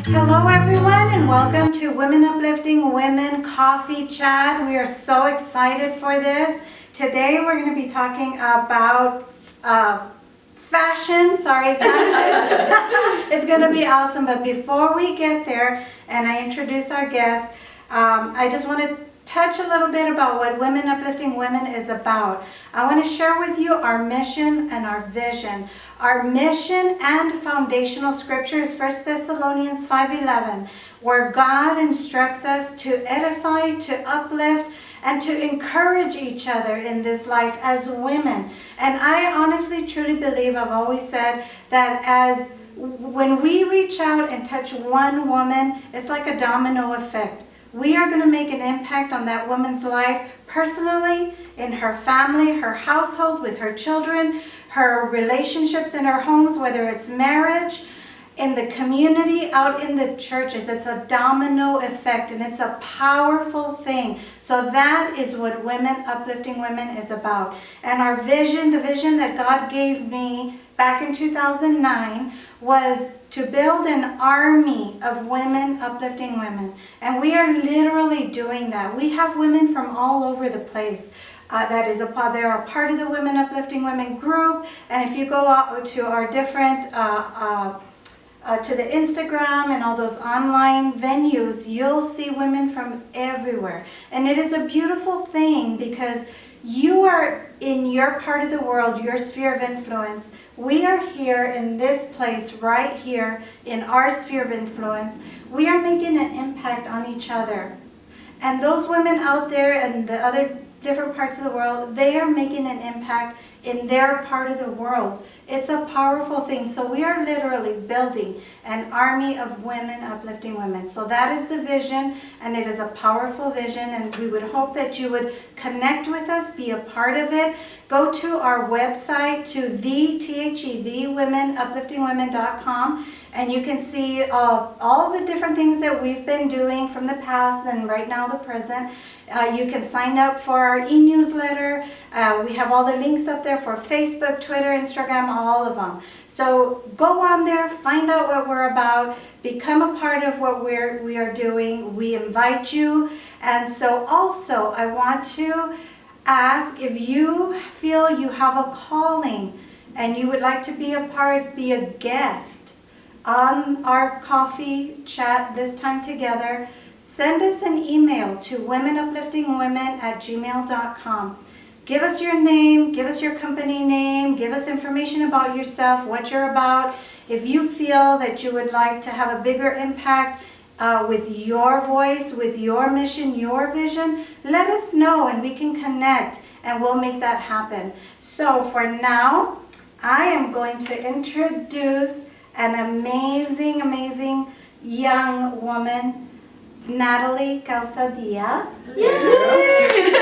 Hello everyone and welcome to Women Uplifting Women Coffee Chat. We are so excited for this. Today we're going to be talking about fashion. It's going to be awesome, but before we get there and I introduce our guest, I just want to touch a little bit about what Women Uplifting Women is about. I want to share with you our mission and our vision. Our mission and foundational scripture is 1 Thessalonians 5:11, where God instructs us to edify, to uplift, and to encourage each other in this life as women. And I honestly, truly believe, I've always said that when we reach out and touch one woman, it's like a domino effect. We are going to make an impact on that woman's life personally, in her family, her household, with her children, her relationships in her homes, whether it's marriage, in the community, out in the churches. It's a domino effect and it's a powerful thing. So that is what Women Uplifting Women is about. And our vision, the vision that God gave me back in 2009, was to build an army of women uplifting women. And we are literally doing that. We have women from all over the place. They are a part of the Women Uplifting Women group. And if you go out to our different to the Instagram and all those online venues, you'll see women from everywhere. And it is a beautiful thing because you are in your part of the world, your sphere of influence. We are here in this place right here in our sphere of influence. We are making an impact on each other. And those women out there in the other different parts of the world, they are making an impact in their part of the world. It's a powerful thing. So we are literally building an army of women uplifting women. So that is the vision, and it is a powerful vision, and we would hope that you would connect with us, be a part of it. Go to our website, to thewomenupliftingwomen.com, and you can see all the different things that we've been doing from the past and right now the present. You can sign up for our e-newsletter. We have all the links up there for Facebook, Twitter, Instagram, all of them. So go on there, find out what we're about, become a part of what we are doing. We invite you. And so also I want to ask, if you feel you have a calling and you would like to be a guest on our coffee chat this time together, send us an email to womenupliftingwomen@gmail.com. Give us your name, give us your company name, give us information about yourself, what you're about. If you feel that you would like to have a bigger impact with your voice, with your mission, your vision, let us know and we can connect and we'll make that happen. So for now, I am going to introduce an amazing, amazing young woman, Natalie Calzadilla. Yay!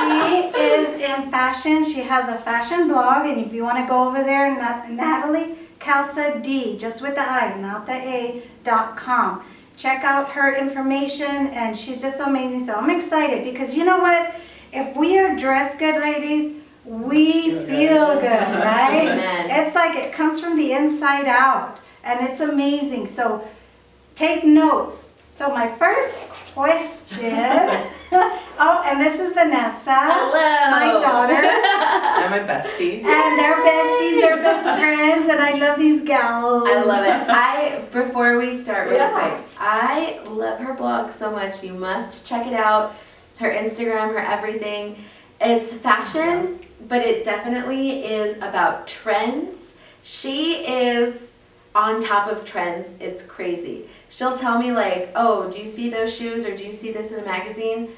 She is in fashion. She has a fashion blog, and if you want to go over there, Natalie Calzadilla, just with the I, not the A.com. Check out her information, and she's just so amazing. So I'm excited because you know what? If we are dressed good, ladies, we feel good, right? Amen. It's like it comes from the inside out, and it's amazing. So take notes. So my first question, oh, and this is Vanessa. Hello. My daughter. I'm my bestie. And they're besties, they're best friends, and I love these gals. I love it. Before we start really Yeah. quick, I love her blog so much. You must check it out. Her Instagram, her everything. It's fashion, but it definitely is about trends. She is on top of trends. It's crazy. She'll tell me like, oh, do you see those shoes or do you see this in a magazine?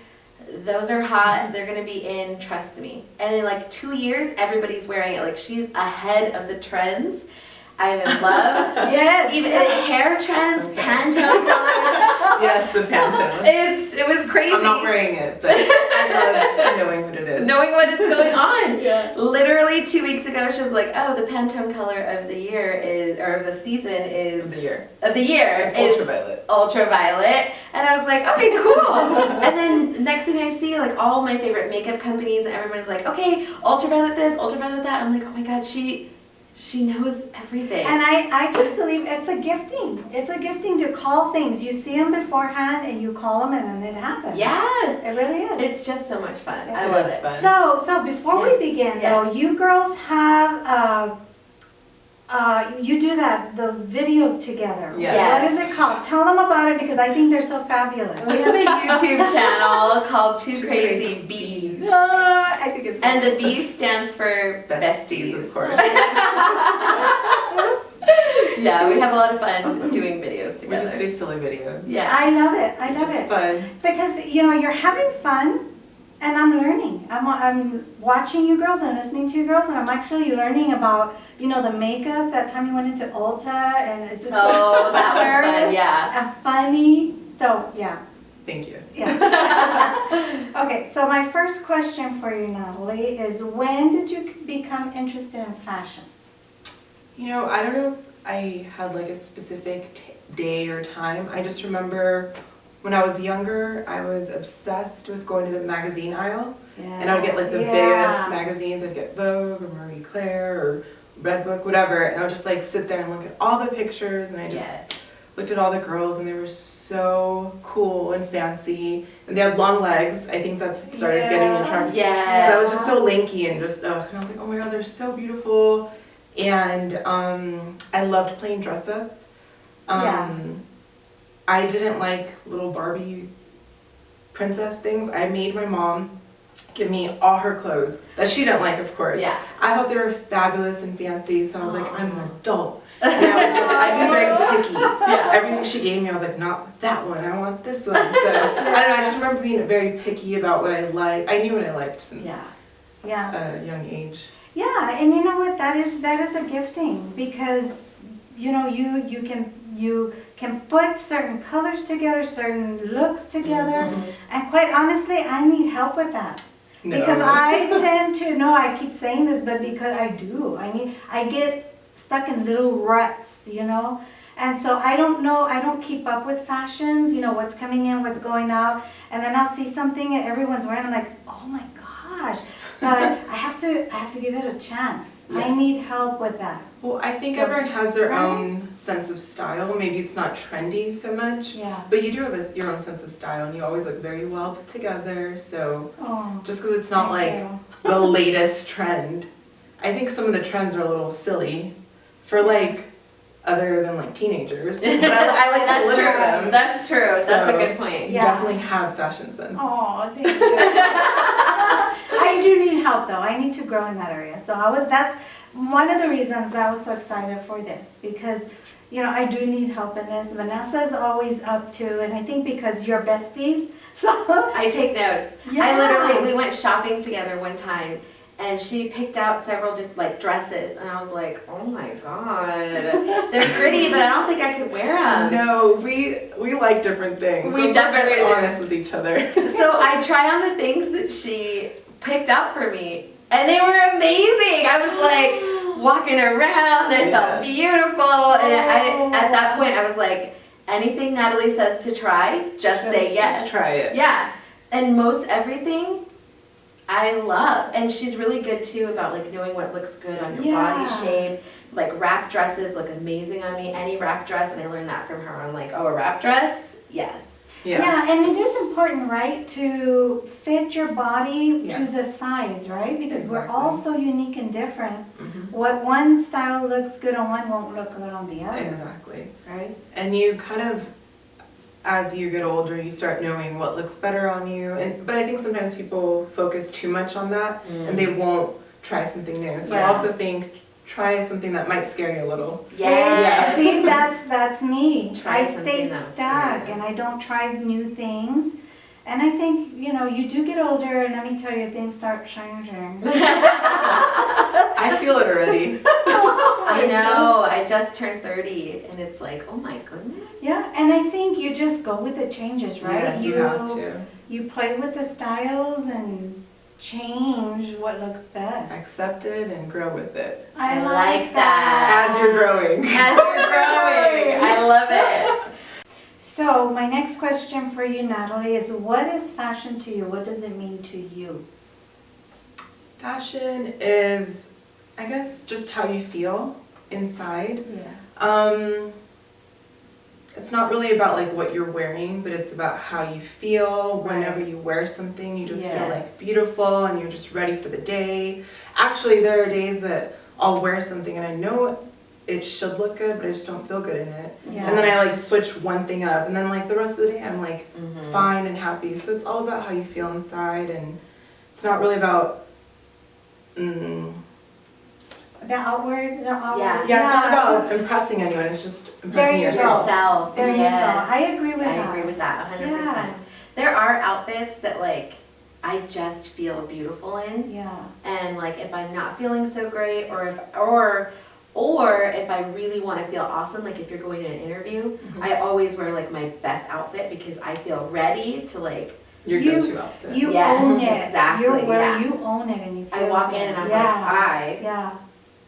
Those are hot. They're going to be in, trust me. And in like 2 years, everybody's wearing it. Like she's ahead of the trends. I'm in love. Yes. Even hair trends, Pantone color. Yes, the Pantone. It was crazy. I'm not wearing it, but I love knowing what it is. Knowing what is going on. Yeah. Literally 2 weeks ago, she was like, "Oh, the Pantone color of the year is, or of the season is Of the year. of the year It's is ultraviolet. ultraviolet." And I was like, "Okay, cool." And then next thing I see, like all my favorite makeup companies, and everyone's like, "Okay, ultraviolet this, ultraviolet that." I'm like, "Oh my God, she She knows everything. And I just believe it's a gifting. It's a gifting to call things. You see them beforehand and you call them and then it happens. Yes. It really is. It's just so much fun. I It love is it. fun. So before Yes. we begin Yes. though, you girls have, you do those videos together. Yes. What is it called? Tell them about it because I think they're so fabulous. We have a YouTube channel called Two Two Crazy Crazy Bees. I think it's And the B stands for Besties, of course. Yeah, we have a lot of fun doing videos We together. just do silly videos. Yeah. I love it. I love It's it. fun. Because, you're having fun and I'm learning. I'm watching you girls and listening to you girls and I'm actually learning about, the makeup. That time you went into Ulta and it's just Oh, that was fun, hilarious yeah. and funny. So, yeah. Thank you. Yeah. Okay, so my first question for you, Natalie, is when did you become interested in fashion? I don't know if I had like a specific day or time. I just remember when I was younger, I was obsessed with going to the magazine aisle. And I would get like the biggest magazines. I'd get Vogue or Marie Claire or Red Book, whatever. And I would just like sit there and look at all the pictures and I just looked at all the girls and they were so cool and fancy. And they had long legs. I think that's what started getting me attracted. Yeah. Because I was just so lanky and just, and I was like, oh my God, they're so beautiful. And I loved playing dress up. I didn't like little Barbie princess things. I made my mom give me all her clothes that she didn't like, of course. Yeah. I thought they were fabulous and fancy, so I was like, I'm an adult. And I'd be very picky. Yeah. Everything she gave me, I was like, not that one, I want this one. So, I don't know, I just remember being very picky about what I liked. I knew what I liked since Yeah. a young age. Yeah, and you know what? That is a gifting because you can put certain colors together, certain looks together, and quite honestly, I need help with that. No. Because I tend to I keep saying this, but because I do. I get stuck in little ruts, And so I don't keep up with fashions, what's coming in, what's going out, and then I'll see something that everyone's wearing, I'm like, oh my gosh. But I have to give it a chance. I need help with that. Well, I think everyone has their own sense of style. Maybe it's not trendy so much, but you do have your own sense of style, and you always look very well put together. So just because it's not like the latest trend, I think some of the trends are a little silly for like other than like teenagers. But I like to live with them. That's true. So That's a good point. You definitely have fashion sense. Oh, thank you. I do need help though. I need to grow in that area. So that's one of the reasons that I was so excited for this because, I do need help in this. Vanessa's always up to, and I think because you're besties, so. I take notes. Yeah. We went shopping together one time and she picked out several dresses and I was like, oh my God, they're pretty, but I don't think I could wear them. No, we like different things. We definitely We're do. honest with each other. So I try on the things that she picked out for me and they were amazing. I was like walking around, it felt beautiful. And at that point I was like, anything Natalie says to try, just say yes. Just try it. Yeah. And most everything I love. And she's really good too about knowing what looks good on your body shape. Wrap dresses look amazing on me. Any wrap dress, and I learned that from her. I'm like, oh, a wrap dress? Yes. Yeah, and it is important, right, to fit your body to the size, right? Because we're all so unique and different. What one style looks good on one won't look good on the other. Exactly. Right? And you kind of, as you get older, you start knowing what looks better on you. But I think sometimes people focus too much on that and they won't try something new. So I also think try something that might scare you a little. Yeah. See, that's me. Try I stay something stuck and I don't try new things. And I think, you do get older and let me tell you, things start changing. I feel it already. I know. I just turned 30 and it's like, oh my goodness. Yeah, and I think you just go with the changes, right? Yes, you have to. You play with the styles and change what looks best. Accept it and grow with it. I like that. As you're growing. As you're growing. I love it. So my next question for you, Natalie, is what is fashion to you? What does it mean to you? Fashion is I guess just how you feel inside. Yeah. It's not really about like what you're wearing, but it's about how you feel whenever you wear something. You just feel like beautiful and you're just ready for the day. Actually, there are days that I'll wear something and I know it should look good, but I just don't feel good in it. Yeah. And then I like switch one thing up, and then like the rest of the day I'm like fine and happy. So it's all about how you feel inside, and it's not really about The outward. Yeah. it's not about impressing anyone. It's just impressing you go. yourself. Yourself. There you go. Yes. I agree with that. I agree with that 100%. Yeah. There are outfits that like I just feel beautiful in, Yeah. and like if I'm not feeling so great, or if I really want to feel awesome, like if you're going to an interview, I always wear like my best outfit because I feel ready to like. Your go-to outfit. You Yes, own it. exactly, You're where yeah. you own it and you feel I walk in it. and I'm Yeah.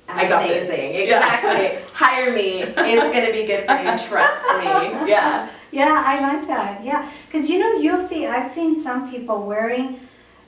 I'm I got this. amazing. Yeah. Exactly. Hire me. It's gonna be good for you. Trust me. Yeah. Yeah, I like that. Yeah, because you'll see. I've seen some people wearing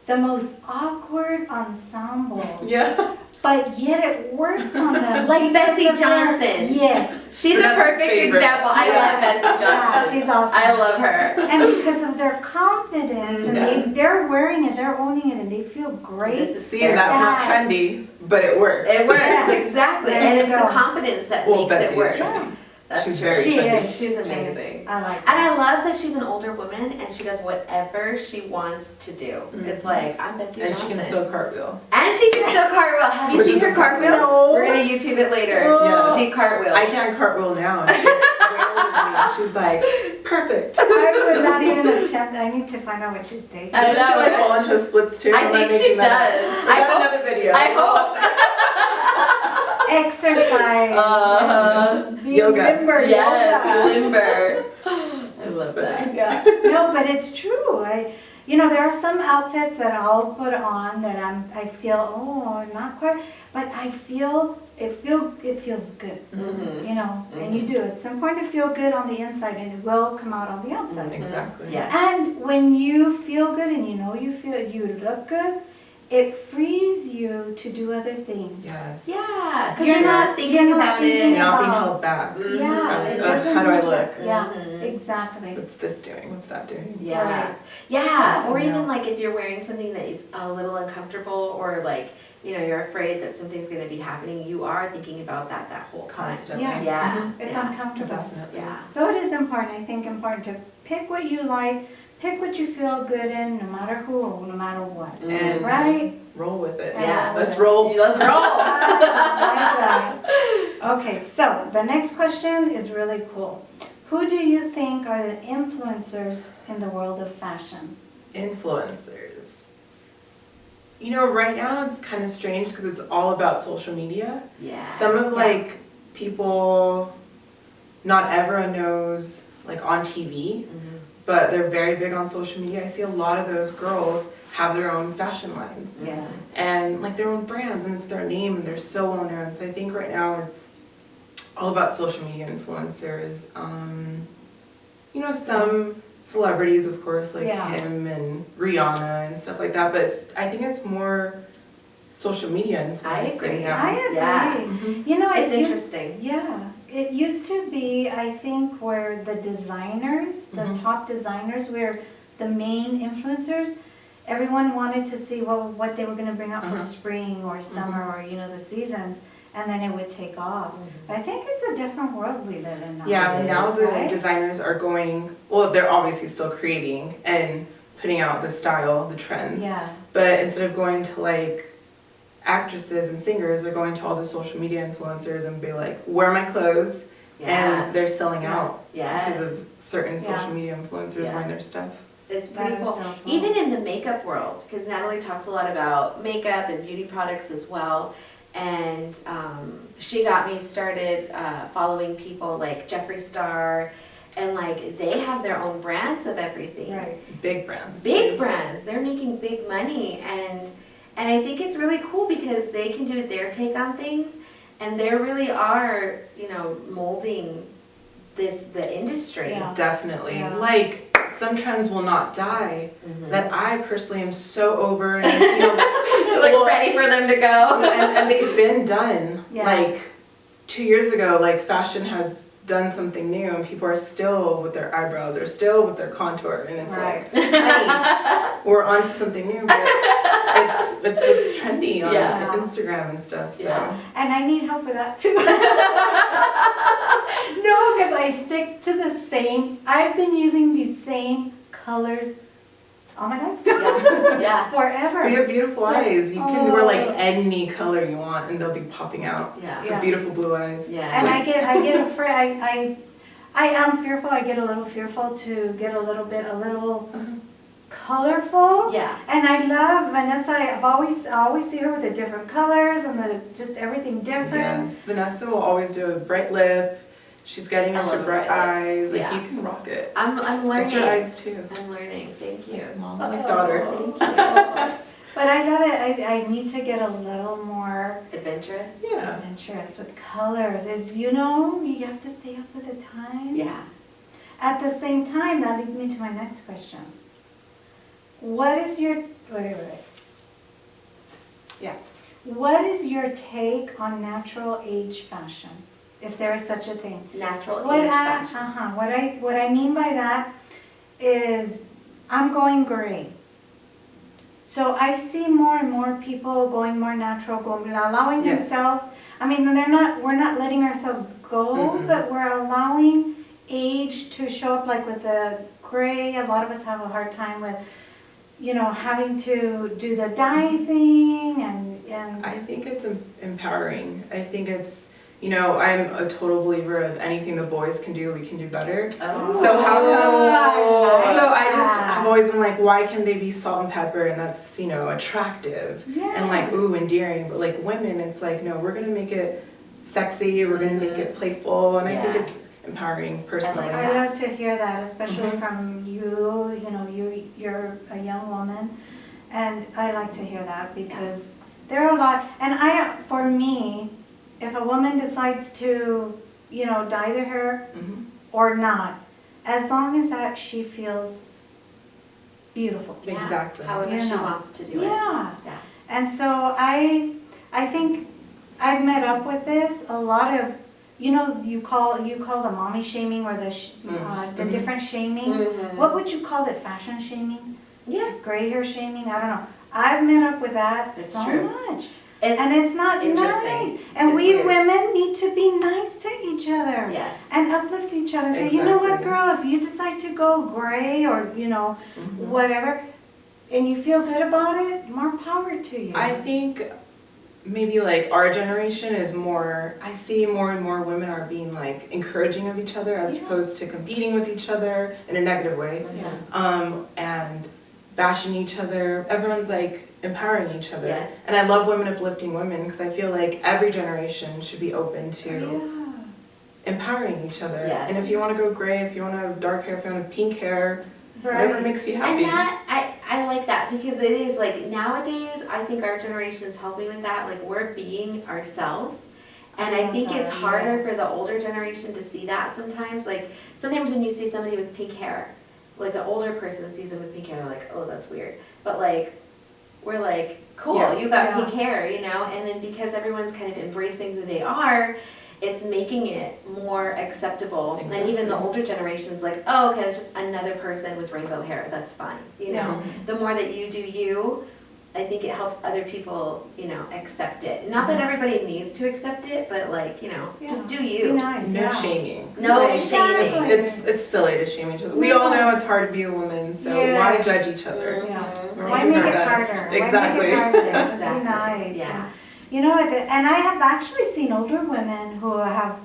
the most awkward ensembles. Yeah. But yet it works on them. Like Betsy because of their- Johnson. Yes. She's a Vanessa's perfect favorite. example. I love Betsy Yeah, Johnson. she's awesome. I love her. And because of their confidence, and they're wearing it, they're owning it, and they feel great. This is See, and that's not Yeah. trendy, but it works. It works, Yeah. exactly. There And you it's go. the confidence that Well, makes Betsy it work. is trendy. That's She's true. very She trendy. is. She's trendy. amazing. I like And that. I love that she's an older woman and she does whatever she wants to do. It's like, I'm Betsy And Johnson. she can still cartwheel. And she can still cartwheel. Have you Which seen is her impressive. cartwheel? No. We're gonna YouTube it later. Yeah. She cartwheels. I can't cartwheel now. She's way older than me. She's like, perfect. I would not even attempt. I need to find out what she's taking. I Doesn't she know, like right? fall into splits too? I Am think she making that does. up? Is that another video? I hope. Exercise. Be Yoga. limber, Yes, yoga. limber. I love that. Yeah. No, but it's true. There are some outfits that I'll put on that I feel not quite, but I feel it feels good. And you do. It's important to feel good on the inside, and it will come out on the outside. Exactly. Yeah. And when you feel good and you look good, it frees you to do other things. Yes. Yeah, because You're you're not not thinking about thinking it. You're not being about- held back. Yeah, it Of doesn't how do I matter. look? Yeah, Mhm. exactly. What's this doing? What's that doing? Yeah. Right. Yeah. That's Or how I even know. like if you're wearing something that is a little uncomfortable, or like, you're afraid that something's going to be happening, you are thinking about that whole time. Constantly. Yeah. Yeah. It's yeah. uncomfortable. Definitely. Yeah. So it is important to pick what you like, pick what you feel good in, no matter who or no matter what. And Right? roll with it. Yeah. Let's roll. Let's roll. I like that. Okay, so the next question is really cool. Who do you think are the influencers in the world of fashion? Influencers. Right now it's kind of strange because it's all about social media. Yeah. Some of like people not everyone knows like on TV, but they're very big on social media. I see a lot of those girls have their own fashion lines Yeah. and like their own brands, and it's their name and they're so well known. So I think right now it's all about social media influencers. Some celebrities, of course, like Yeah. him and Rihanna and stuff like that, but I think it's more social media influence agree. right now. I agree. Yeah. Mhm. It's it used- interesting. Yeah, it used to be, I think, where the designers, the Mhm. top designers, were the main influencers. Everyone wanted to see what they were going to bring out for Uh-huh. spring or summer or the seasons, and then it would take off. I think it's a different world we live in now. Yeah, and now the right? designers are going, well, they're obviously still creating and putting out the style, the trends. Yeah, But instead of going to like actresses and singers, they're going to all the social media influencers and be like, wear my clothes. Yeah. And they're selling Yeah. out Yes. because of certain social Yeah. media influencers Yeah. wearing their stuff. It's That pretty is cool. so cool. Even in the makeup world, because Natalie talks a lot about makeup and beauty products as well. And she got me started following people like Jeffree Star, and like they have their own brands of everything. right. Big brands. Big too. brands. They're making big money, and I think it's really cool because they can do their take on things, and they really are, molding the industry. Yeah. Definitely. Yeah. Like, some trends will not die Mhm. that I personally am so over, and I see You're like ready for them to go. and they've been done. Yeah. Like 2 years ago, like fashion has done something new, and people are still with their eyebrows or still with their contour, and it's Right. like, honey, we're onto something new. But it's what's trendy on Yeah. Instagram and stuff. So. Yeah. And I need help with that too. No, because I stick to the same, I've been using these same colors all my life. Yeah. Forever. But you have beautiful So- eyes. You can wear like Oh. any color you want, and they'll be popping out. Yeah. Yeah. Beautiful blue eyes. Yeah. And I get afraid, I am fearful, I get a little fearful to get a little colorful. Yeah. And I love Vanessa, I always see her with the different colors and just everything different. Yes, Vanessa will always do a bright lip. She's getting I into love a bright bright lip. eyes. Like Yeah. you can rock it. I'm learning. It's your eyes too. I'm learning. Thank you. Mom, like daughter. Thank you. But I love it, I need to get a little more Adventurous. Yeah. adventurous with colors. You have to stay up with the time. Yeah. At the same time, that leads me to my next question. What is your, wait. Yeah. What is your take on natural age fashion, if there is such a thing? Natural What age I, fashion. what I mean by that is I'm going gray. So I see more and more people going more natural, allowing Yes. themselves, we're not letting ourselves go, Mm-mm. but we're allowing age to show up, like with the gray. A lot of us have a hard time with, having to do the dye thing and I think it's empowering. I think it's, I'm a total believer of anything the boys can do, we can do better. Oh. So how come? So I just that. have always been like, why can they be salt and pepper and that's attractive yeah. and like endearing? But like women, it's like no, we're gonna make it sexy. We're gonna make it playful, and I think Yeah. it's empowering personally. I I love to hear that, especially Mhm. from you. You're a young woman, and I like to hear that because there are a lot. And for me, if a woman decides to, dye their hair Mhm. or not, as long as that she feels beautiful. Yeah. Exactly. However she You know. wants to do it. Yeah. Yeah. And so I think I've met up with this a lot of. You call the mommy shaming or the Mhm. different shaming. Mhm. What would you call it? Fashion shaming? Yeah. Gray hair shaming? I don't know. I've met up with that It's so true. much. It's And it's not interesting. nice. And It's we weird. women need to be nice to each other. yes. And uplift each other. Say, you know what, Exactly. girl, if you decide to go gray or, Mhm. whatever, and you feel good about it, more power to you. I think maybe like our generation is more, I see more and more women are being like encouraging of each other as Yeah. opposed to competing with each other in a negative way. Yeah. And bashing each other. Everyone's like empowering each other. Yes. And I love women uplifting women because I feel like every generation should be open to Yeah. empowering each other. Yes. And if you want to go gray, if you want to have dark hair, if you want to have pink hair, whatever Right. makes you And happy. that, I like that because it is like nowadays, I think our generation is helping with that. Like we're being ourselves. And I love think it's that, harder yes. for the older generation to see that sometimes. Like sometimes when you see somebody with pink hair, like an older person sees them with pink hair, they're like, oh, that's weird. But like, we're like, cool, Yeah. you got Yeah. pink hair, And then because everyone's kind of embracing who they are, it's making it more acceptable. And even the Exactly. older generation's like, oh, okay, that's just another person with rainbow hair, that's fine, Yeah. The more that you do you, I think it helps other people, accept it. Not that everybody needs to accept it, but like, Yeah. just do Be you. nice. No yeah. shaming. No Right. shaming. Exactly. It's silly to shame each other. We all know it's hard to be a woman, so Yes. why judge each other? Yeah. We're Why all doing make our it best. harder? Exactly. Why make it harder? Just Exactly. be nice. Yeah. And I have actually seen older women who have,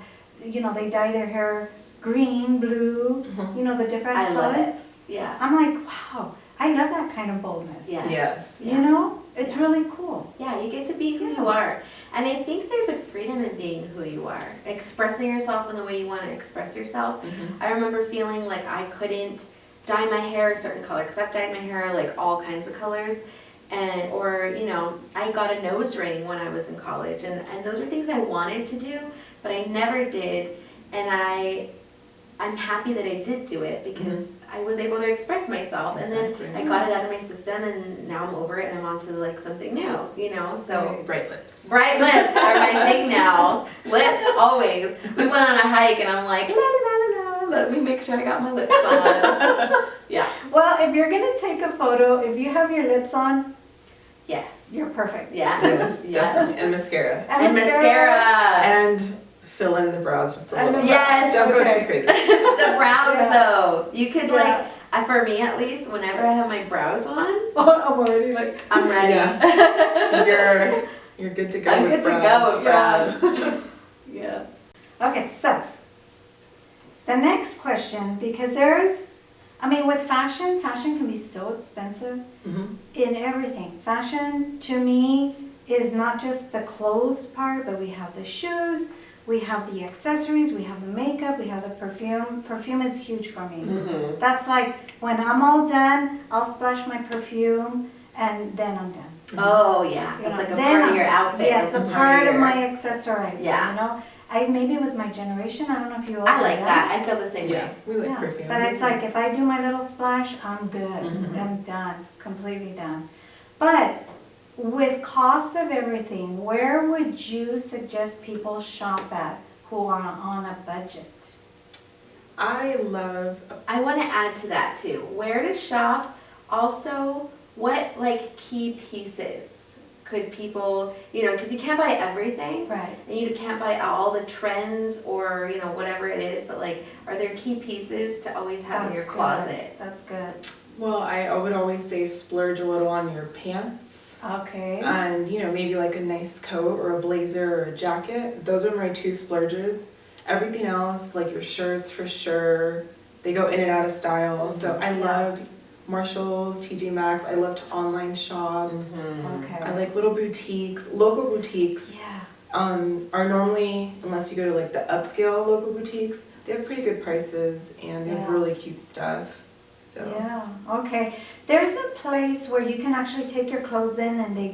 they dye their hair green, blue, Mhm. the different I love colors. it. Yeah. I'm like, wow, I love that kind of boldness. Yes. Yes. Yeah. It's Yeah. really cool. Yeah, you get to be who Yeah. you are. And I think there's a freedom in being who you are, expressing yourself in the way you want to express yourself. Mhm. I remember feeling like I couldn't dye my hair a certain color because I've dyed my hair like all kinds of colors. I got a nose ring when I was in college, and those were things I wanted to do, but I never did. And I I'm happy that I did do it because I was able to express myself, and Exactly. then I got it out of my system, and now I'm over it, and I'm on to like something new, you know. So Bright lips. bright lips are my thing now. Lips always. We went on a hike, and I'm like, la la la la. Let me make sure I got my lips on. Yeah. Well, if you're gonna take a photo, if you have your lips on, Yes. you're perfect. Yeah. Yes, Yeah. definitely. And mascara. And mascara. And fill in the brows just a And little the bit. Yes. Don't go Okay. too crazy. The brows Yeah. though, you could Yeah. like, for me at least, whenever I have my brows on, I'm already like. I'm ready. You're good to go I'm with good to brows. go with brows. Yeah. Okay, so the next question, because with fashion can be so expensive Mhm. in everything. Fashion to me is not just the clothes part, but we have the shoes, we have the accessories, we have the makeup, we have the perfume. Perfume is huge for me. Mhm. That's like when I'm all done, I'll splash my perfume and then I'm done. Oh yeah, You that's know, like a then part of I'm- your outfit. Yeah, it's a That's part of your- my accessorizing, Yeah. you know? Maybe it was my generation, I don't know if you all I do like that. I feel the same Yeah, way. we like Yeah, perfume. but it's like if I do my little splash, I'm good. Mhm. I'm done, completely done. But with cost of everything, where would you suggest people shop at who are on a budget? I love I want to add to that too. Where to shop? Also, what like key pieces could people, because you can't buy everything. Right. And you can't buy all the trends or, whatever it is, but like, are there key pieces to always have in your That's closet? good. That's good. Well, I would always say splurge a little on your pants. Okay. And, maybe like a nice coat or a blazer or a jacket. Those are my two splurges. Everything else, like your shirts for sure, they go in and out of style. So I Yeah. love Marshalls, TJ Maxx. I love to online shop. Okay. I like little boutiques. Local boutiques Yeah. are normally, unless you go to like the upscale local boutiques, they have pretty good prices and they have Yeah. really cute stuff. So Yeah, okay. There's a place where you can actually take your clothes in and they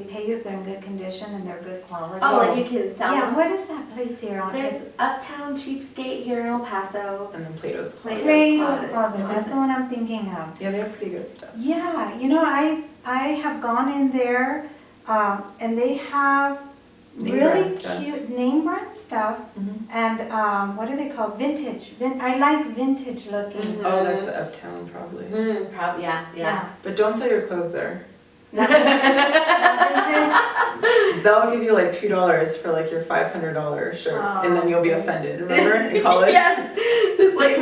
pay you if they're in good condition and they're good quality. Oh, like you can sell Yeah, them? what is that place here on? There's Uptown Cheapskate here in El Paso. and then Plato's Closet. Plato's Closet, that's the one I'm thinking of. Yeah, they have pretty good stuff. Yeah, I have gone in there, and they have Name really brand stuff. cute name brand stuff, Mhm. and what are they called? Vintage. I like vintage looking. Mhm. Oh, that's the Uptown probably. Probably, yeah. But don't sell your clothes there. Not vintage. They'll give you like $2 for like your $500 shirt, and then you'll be Oh. offended. Remember in college? Yes, it's like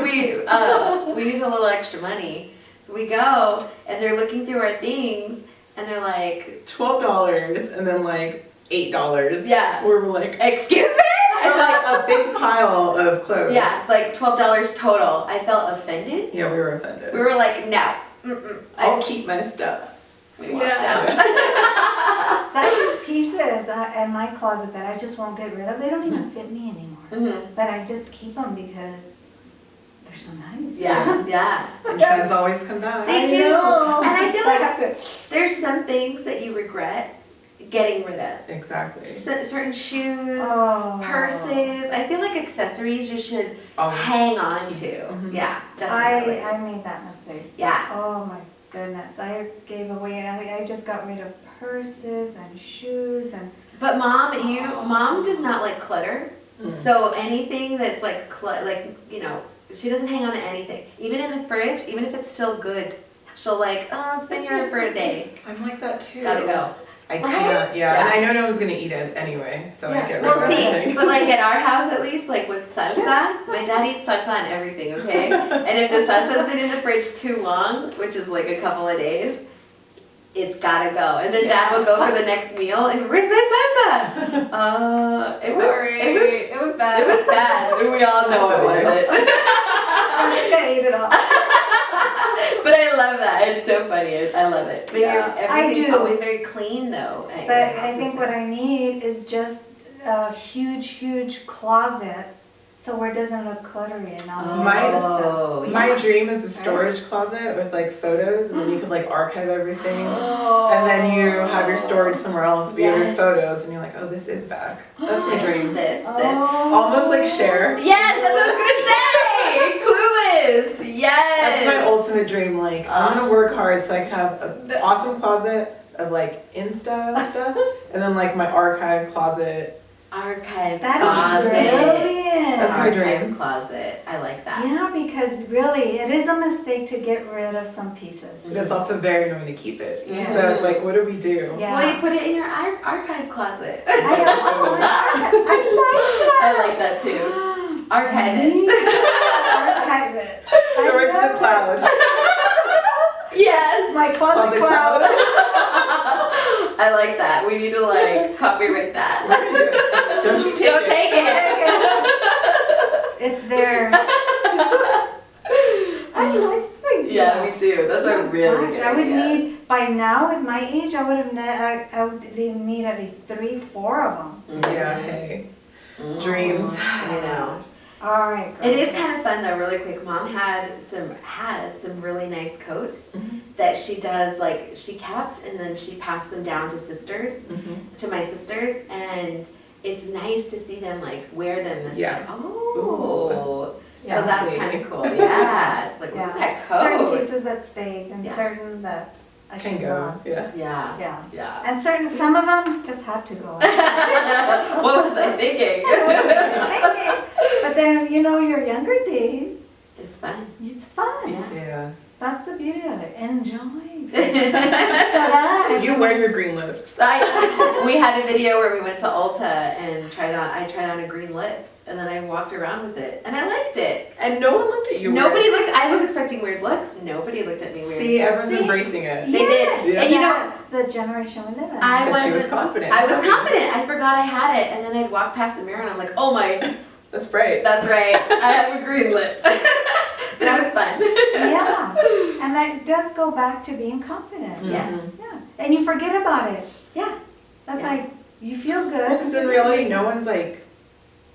we need a little extra money. So we go and they're looking through our things and they're like, $12 and then like $8. Yeah. Where we're like, excuse me? for like a big pile of clothes. Yeah, it's like $12 total. I felt offended. Yeah, we were offended. We were like, no. I'll keep my stuff. We walked Yeah. out. So I have pieces in my closet that I just won't get rid of. They don't even fit me anymore. Mhm. But I just keep them because they're so nice. Yeah. And trends always come back. They I do. know. And I feel But like there's some things that you regret getting rid of. Exactly. Certain shoes, Oh. purses. I feel like accessories you should Always. hang on to. Mhm. Yeah, definitely. I made that mistake. Yeah. Oh my goodness. I gave away, I just got rid of purses and shoes and. But mom does not like clutter. So anything that's like she doesn't hang on to anything. Even in the fridge, even if it's still good, she'll like, oh, it's been here for a day. I'm like that too. Gotta go. I Right? can't, yeah. And I know no one's gonna eat it anyway, so I Yeah. get rid We'll of see. everything. But like at our house at least, like with salsa, my dad eats salsa and everything, okay? And if the salsa's been in the fridge too long, which is like a couple of days, it's gotta go. And then dad will go for the next meal and where's my salsa? It was bad. It was bad, and we all know it wasn't. Jessica ate it all. But I love that. It's so funny. I love it. But Yeah, I everything's do. always very clean though. at your But house. I think what I need is just a huge closet so where it doesn't look cluttery and all My- that other stuff. Oh, My dream is a storage closet with like photos, and then you could like archive everything. Oh. And then you have your storage somewhere else, but you have your Yes. photos, and you're like, oh, this is back. That's my dream. This. Oh. Almost like Cher. Yes, that's what I was gonna say. is. Yes. That's my ultimate dream. Like, I'm gonna work hard so I can have an awesome closet of like Insta stuff, and then like my archive closet. Archive That closet. is brilliant. That's my Archive dream. closet. I like that. Yeah, because really, it is a mistake to get rid of some pieces. But it's also very annoying to keep it. Yeah. So it's like, what do we do? Yeah. Well, you put it in your archive closet. I I like that too. Archive it. Archive it. Store it to the cloud. Yes. My closet Closet cloud. I like that. We need to like copyright that. We're gonna do it. Don't you take Don't it. take it. It's there. I like things. Yeah, we do. That's a really Gosh, good I would idea. need, by now, at my age, I would have, I would need at least 3, 4 of them. Yeah, hey. Dreams. I know. All right, girls. It is kind of fun though, really quick. Mom has some really nice coats Mhm. that she does, like she kept and then she passed them down to sisters, to my sisters, and it's nice to see them like wear them. It's Yeah. like, oh, Yeah, so that's see. kind of cool. Yeah, like look at that Certain coat. pieces that stayed and Yeah. certain that I Can should go. go. Yeah. Yeah, Yeah. yeah. And some of them just had to go. What was I thinking? But then, your younger days, It's fun. it's fun. Yeah. Yes. That's the beauty of it. Enjoy. So that. You wear your green lips. We had a video where we went to Ulta and I tried on a green lip and then I walked around with it and I liked it. And no one looked at you. Nobody looked, I was expecting weird looks. Nobody looked at me weird. See, everyone's See? embracing it. They did. Yes, Yeah. And you know- that's the generation we live in. I Because she was wasn't- confident. I was confident. I forgot I had it and then I'd walk past the mirror and I'm like, oh my, That's right. that's right. I have a green lip. But it was fun. Yeah, and that does go back to being confident. Yes. Yeah, and you forget about it. Yeah. That's Yeah. like, you feel good. Well, because in reality, no one's like,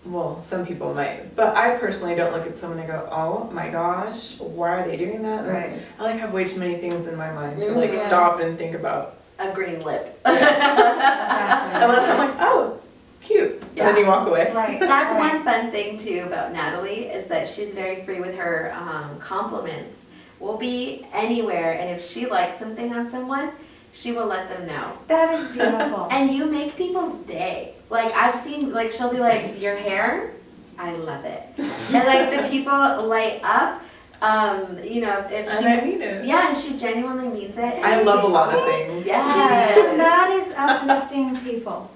well, some people might, but I personally don't look at someone and go, oh my gosh, why are they doing that? And Right. I like have way too many things in my mind to like Yes. stop and think about. A green lip. Exactly. Unless I'm like, oh, cute. Yeah. And then you walk away. Right. That's right. one fun thing too about Natalie is that she's very free with her compliments. We'll be anywhere and if she likes something on someone, she will let them know. That is beautiful. And you make people's day. Like I've seen, like she'll be That's like, nice. your hair, I love it. And like the people light up, if And she, I mean it. yeah, and she genuinely means it. and I love a she's- lot of things. Yes. And that is uplifting people.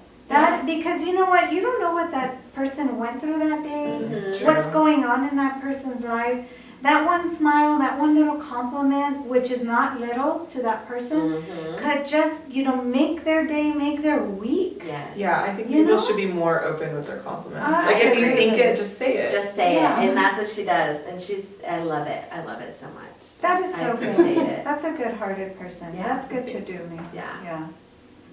Because you know what? You don't know what that person went through that day, Mhm. what's True. going on in that person's life. That one smile, that one little compliment, which is not little to that person, Mhm. could just, make their day, make their week. Yes. Yeah, I think You people know? should be more open with their compliments. I Like if you agree. think it, just say it. Just say Yeah. it, and that's what she does, and I love it. I love it so much. That is I so appreciate good. it. That's a good-hearted person. Yeah. That's good to do, me. Yeah. Yeah.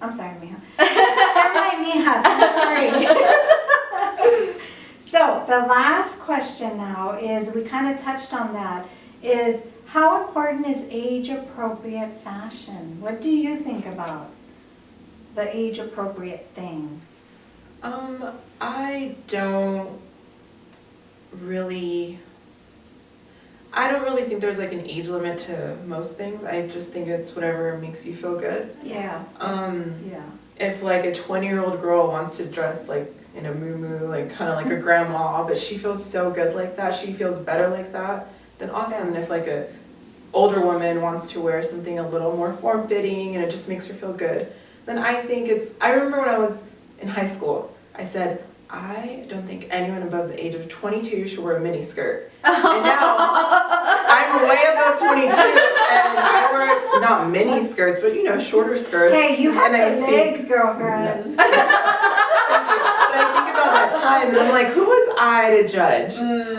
I'm sorry, Mija. They're my mijas. I'm sorry. So the last question now is, we kind of touched on that, is how important is age-appropriate fashion? What do you think about the age-appropriate thing? I don't really think there's like an age limit to most things. I just think it's whatever makes you feel good. Yeah. Yeah. If like a 20-year-old girl wants to dress like in a muumuu, like kind of like a grandma, but she feels so good like that, she feels better like that, then awesome. And if like a older woman wants to wear something a little more form-fitting and it just makes her feel good, then I think I remember when I was in high school, I said, I don't think anyone above the age of 22 should wear a mini skirt. And now I'm way above 22 and I wear not mini skirts, but shorter skirts. Hey, you have And I the think- legs, girlfriend. But I think about that time and I'm like, who was I to judge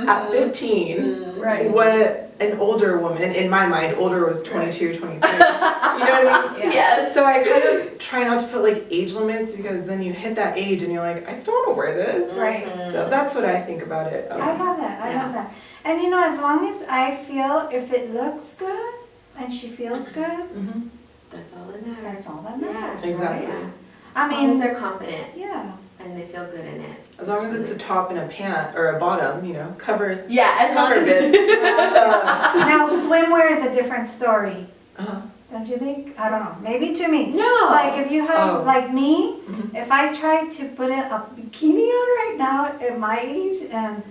at 15 Right. what an older woman, in my mind, older was 22, 23. You know what I mean? Yeah. Yes. So I kind of try not to put like age limits because then you hit that age and you're like, I still want to wear this. Right. So that's what I think about it. I love that. I Yeah. love that. And as long as I feel if it looks good and she feels good, Mhm. That's all that matters. that's all that matters. Exactly. Right? Yeah. I As long as mean, they're confident. yeah. and they feel good in it. As long as it's a top and a pant or a bottom, you know, cover Yeah, as long as bits. Now, swimwear is a different story. Uh-huh. Don't you think? I don't know. Maybe to me. No. Like if you have, Oh. like me, Mhm. if I tried to put a bikini on right now at my age and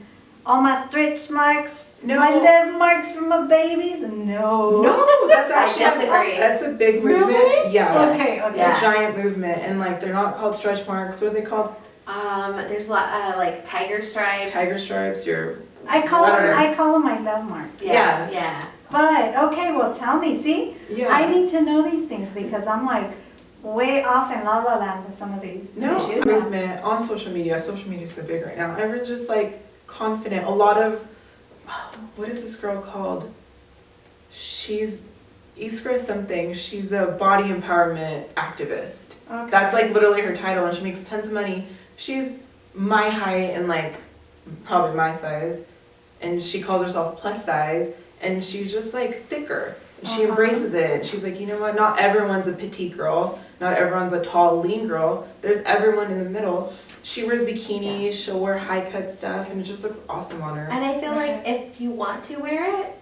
all my stretch marks, No. my love marks from my babies, no. No, that's I actually disagree. that's a big movement. Really? Yeah. Okay, It's okay. a giant movement, and like they're not called stretch marks. What are they called? There's a lot like tiger stripes. Tiger stripes. Your I call Whatever. them my love marks. Yeah. Yeah. Yeah. But okay, well tell me. See, yeah. I need to know these things because I'm like way off in la la land with some of these No issues. now. movement on social media. Social media is so big right now. Everyone's just like confident. A lot of what is this girl called? She's Iskra something. She's a body empowerment activist. Okay. That's like literally her title, and she makes tons of money. She's my height and like probably my size, and she calls herself plus size, and she's just like thicker. And she embraces it. And she's like, you know what? Not everyone's a petite girl. Not everyone's a tall, lean girl. There's everyone in the middle. She wears bikinis. She'll wear high cut stuff, and it just looks awesome on her. And I feel like if you want to wear it,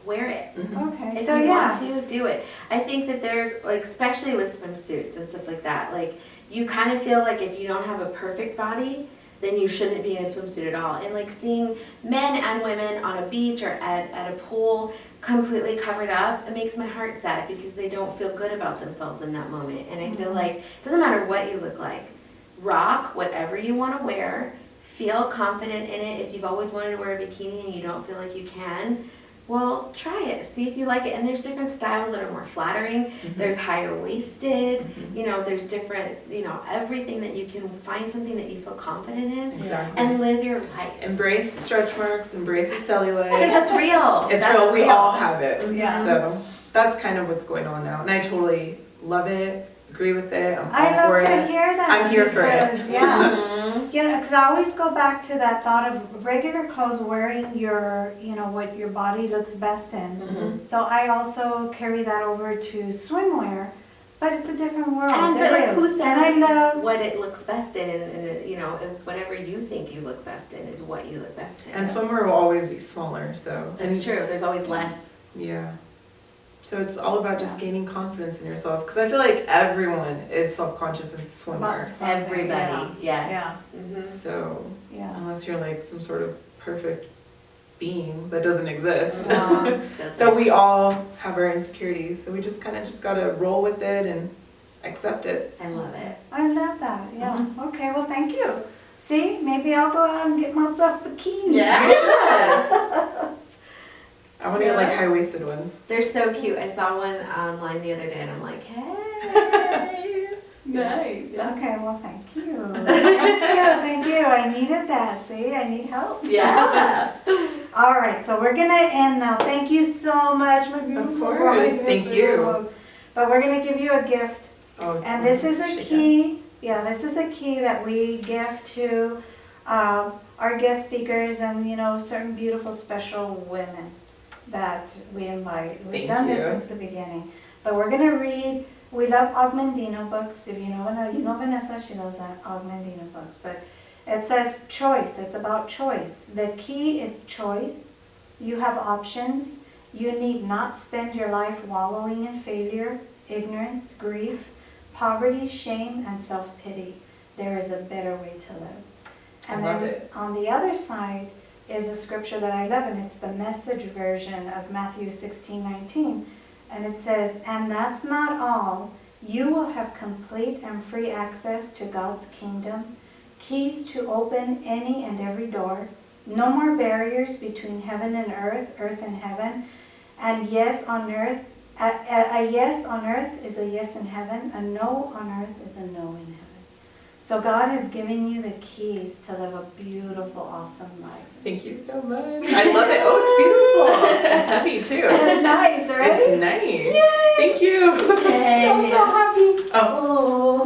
wear it. Mhm. Okay, If so you yeah. want to, do it. I think that there's, like, especially with swimsuits and stuff like that, like, you kind of feel like if you don't have a perfect body, then you shouldn't be in a swimsuit at all. And, like, seeing men and women on a beach or at a pool completely covered up, it makes my heart sad because they don't feel good about themselves in that moment. And I feel like it doesn't matter what you look like. Rock whatever you want to wear. Feel confident in it. If you've always wanted to wear a bikini and you don't feel like you can, well, try it. See if you like it. And there's different styles that are more flattering. Mhm. There's higher waisted. Mhm. You know, there's different, you know, everything that you can find something that you feel confident in Exactly. and live your life. Embrace the stretch marks. Embrace the cellulite. Because that's real. It's That's real. We all have it. Yeah. So that's kind of what's going on now, and I totally love it. Agree with it. I'm I all for love to it. hear that. I'm here for it. because, Yeah. Mhm. You know, because I always go back to that thought of regular clothes wearing your, you know, what your body looks best in. Mhm. So I also carry that over to swimwear, but it's a different world. And, but It like, is. who says And I love, what it looks best in, and you know, and whatever you think you look best in is what you look best in. And swimwear will always be smaller, so. That's and- true. There's always less. Yeah. So it's all about just gaining confidence in yourself, because I feel like everyone is self-conscious in swimwear. About something, Everybody. Yes. Yeah. Mhm. So yeah. unless you're like some sort of perfect being that doesn't exist. Doesn't. So we all have our insecurities, so we just kind of just gotta roll with it and accept it. I love it. I love that, yeah. Okay, well, thank you. See, maybe I'll go out and get myself a bikini. I want to get like high-waisted ones. They're so cute. I saw one online the other day and I'm like, hey. Nice. Okay, well, thank you. Thank you. I needed that. See, I need help. Yeah. All right, so we're gonna end now. Thank you so much, my beautiful course. bride. Thank you. But we're gonna give you a gift, Oh, and this is a shake it. key. Yeah, this is a key that we give to our guest speakers and, you know, certain beautiful, special women that we invite. We've Thank done this you. since the beginning. But we're gonna read. We love Augmendino books. If you know Vanessa, she loves Augmendino books. But it says choice. It's about choice. The key is choice. You have options. You need not spend your life wallowing in failure, ignorance, grief, poverty, shame, and self-pity. There is a better way to live. And I love then it. on the other side is a scripture that I love, and it's the Message version of Matthew 16:19. And it says, and that's not all. You will have complete and free access to God's kingdom, keys to open any and every door, no more barriers between heaven and earth and heaven, and yes on earth, a yes on earth is a yes in heaven, a no on earth is a no in heaven. So God has given you the keys to live a beautiful, awesome life. Thank you so much. I love it. Oh, it's beautiful. It's heavy too. It's nice, right? It's nice. Thank you. I'm so happy. Oh,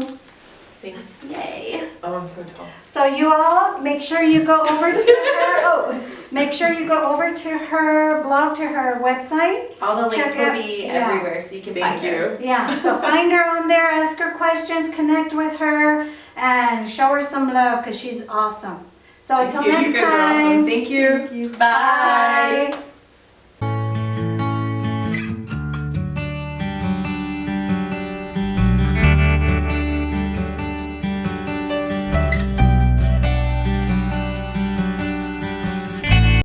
thanks. Yay. Oh, I'm so tall. So you all make sure you go over to her. Make sure you go over to her blog, to her website. All the links Check will out- be yeah. everywhere, so you can Thank find her. you. Yeah, so find her on there, ask her questions, connect with her, and show her some love because she's awesome. So until Thank you. next You guys are awesome. time. Thank you. Bye. Bye.